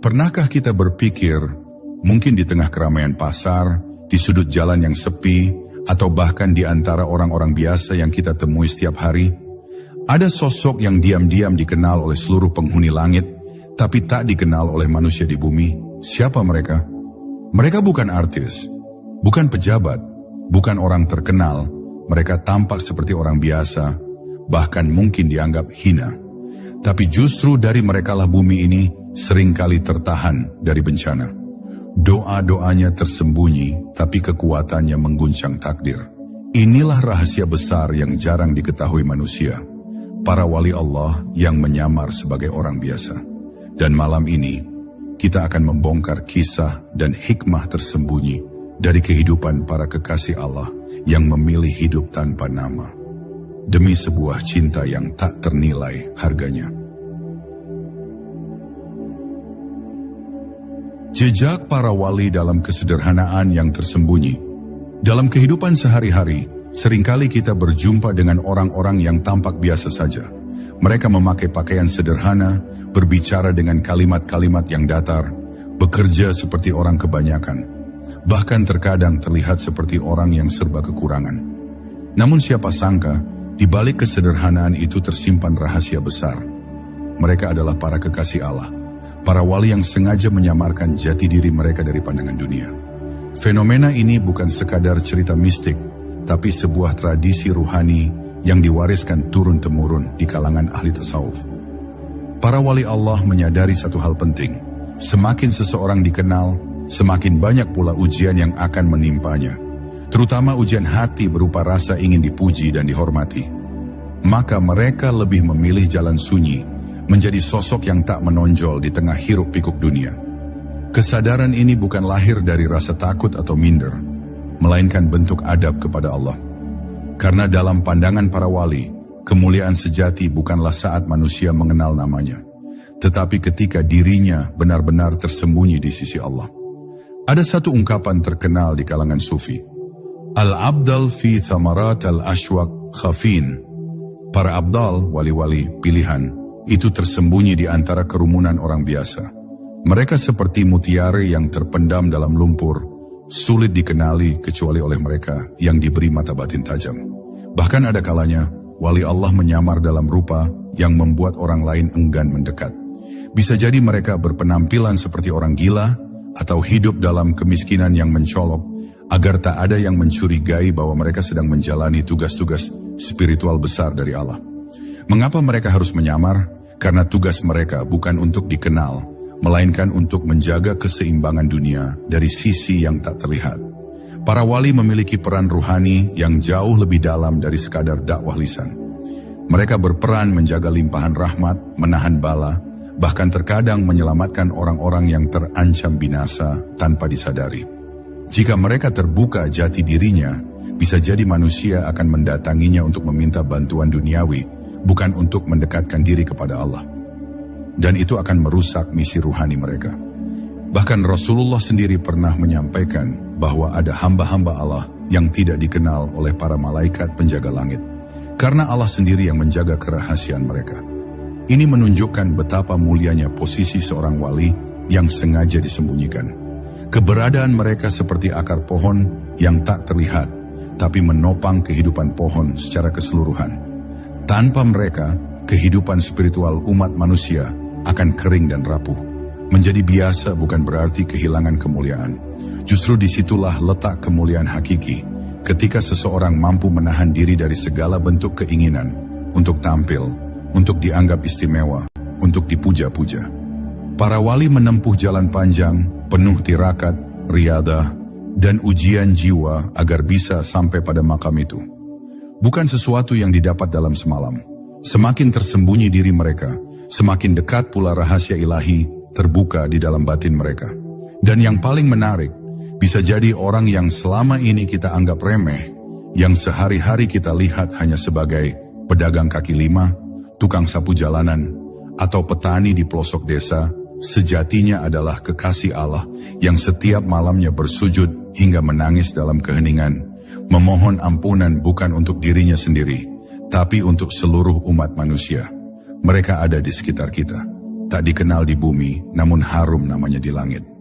Pernahkah kita berpikir, mungkin di tengah keramaian pasar, di sudut jalan yang sepi, atau bahkan di antara orang-orang biasa yang kita temui setiap hari, ada sosok yang diam-diam dikenal oleh seluruh penghuni langit, tapi tak dikenal oleh manusia di bumi. Siapa mereka? Mereka bukan artis, bukan pejabat, bukan orang terkenal. Mereka tampak seperti orang biasa, bahkan mungkin dianggap hina. Tapi justru dari merekalah bumi ini seringkali tertahan dari bencana. Doa-doanya tersembunyi, tapi kekuatannya mengguncang takdir. Inilah rahasia besar yang jarang diketahui manusia. Para wali Allah yang menyamar sebagai orang biasa. Dan malam ini, kita akan membongkar kisah dan hikmah tersembunyi dari kehidupan para kekasih Allah yang memilih hidup tanpa nama, demi sebuah cinta yang tak ternilai harganya. Jejak para wali dalam kesederhanaan yang tersembunyi. Dalam kehidupan sehari-hari, seringkali kita berjumpa dengan orang-orang yang tampak biasa saja. Mereka memakai pakaian sederhana, berbicara dengan kalimat-kalimat yang datar, bekerja seperti orang kebanyakan, bahkan terkadang terlihat seperti orang yang serba kekurangan. Namun siapa sangka, di balik kesederhanaan itu tersimpan rahasia besar. Mereka adalah para kekasih Allah. Para wali yang sengaja menyamarkan jati diri mereka dari pandangan dunia. Fenomena ini bukan sekadar cerita mistik, tapi sebuah tradisi ruhani yang diwariskan turun-temurun di kalangan ahli tasawuf. Para wali Allah menyadari satu hal penting. Semakin seseorang dikenal, semakin banyak pula ujian yang akan menimpanya. Terutama ujian hati berupa rasa ingin dipuji dan dihormati. Maka mereka lebih memilih jalan sunyi, menjadi sosok yang tak menonjol di tengah hiruk-pikuk dunia. Kesadaran ini bukan lahir dari rasa takut atau minder, melainkan bentuk adab kepada Allah. Karena dalam pandangan para wali, kemuliaan sejati bukanlah saat manusia mengenal namanya, tetapi ketika dirinya benar-benar tersembunyi di sisi Allah. Ada satu ungkapan terkenal di kalangan sufi, Al-abdal fi thamarat al-ashwaq khafin. Para abdal, wali-wali pilihan, itu tersembunyi di antara kerumunan orang biasa. Mereka seperti mutiara yang terpendam dalam lumpur, sulit dikenali kecuali oleh mereka yang diberi mata batin tajam. Bahkan ada kalanya, wali Allah menyamar dalam rupa yang membuat orang lain enggan mendekat. Bisa jadi mereka berpenampilan seperti orang gila, atau hidup dalam kemiskinan yang mencolok, agar tak ada yang mencurigai bahwa mereka sedang menjalani tugas-tugas spiritual besar dari Allah. Mengapa mereka harus menyamar? Karena tugas mereka bukan untuk dikenal, melainkan untuk menjaga keseimbangan dunia dari sisi yang tak terlihat. Para wali memiliki peran ruhani yang jauh lebih dalam dari sekadar dakwah lisan. Mereka berperan menjaga limpahan rahmat, menahan bala, bahkan terkadang menyelamatkan orang-orang yang terancam binasa tanpa disadari. Jika mereka terbuka jati dirinya, bisa jadi manusia akan mendatanginya untuk meminta bantuan duniawi, bukan untuk mendekatkan diri kepada Allah. Dan itu akan merusak misi ruhani mereka. Bahkan Rasulullah sendiri pernah menyampaikan bahwa ada hamba-hamba Allah yang tidak dikenal oleh para malaikat penjaga langit, karena Allah sendiri yang menjaga kerahasiaan mereka. Ini menunjukkan betapa mulianya posisi seorang wali yang sengaja disembunyikan. Keberadaan mereka seperti akar pohon yang tak terlihat, tapi menopang kehidupan pohon secara keseluruhan. Tanpa mereka, kehidupan spiritual umat manusia akan kering dan rapuh. Menjadi biasa bukan berarti kehilangan kemuliaan. Justru disitulah letak kemuliaan hakiki, ketika seseorang mampu menahan diri dari segala bentuk keinginan untuk tampil, untuk dianggap istimewa, untuk dipuja-puja. Para wali menempuh jalan panjang, penuh tirakat, riadah, dan ujian jiwa agar bisa sampai pada makam itu. Bukan sesuatu yang didapat dalam semalam. Semakin tersembunyi diri mereka, semakin dekat pula rahasia ilahi terbuka di dalam batin mereka. Dan yang paling menarik, bisa jadi orang yang selama ini kita anggap remeh, yang sehari-hari kita lihat hanya sebagai pedagang kaki lima, tukang sapu jalanan, atau petani di pelosok desa, sejatinya adalah kekasih Allah yang setiap malamnya bersujud hingga menangis dalam keheningan, memohon ampunan bukan untuk dirinya sendiri, tapi untuk seluruh umat manusia. Mereka ada di sekitar kita, Tak dikenal di bumi, namun harum namanya di langit.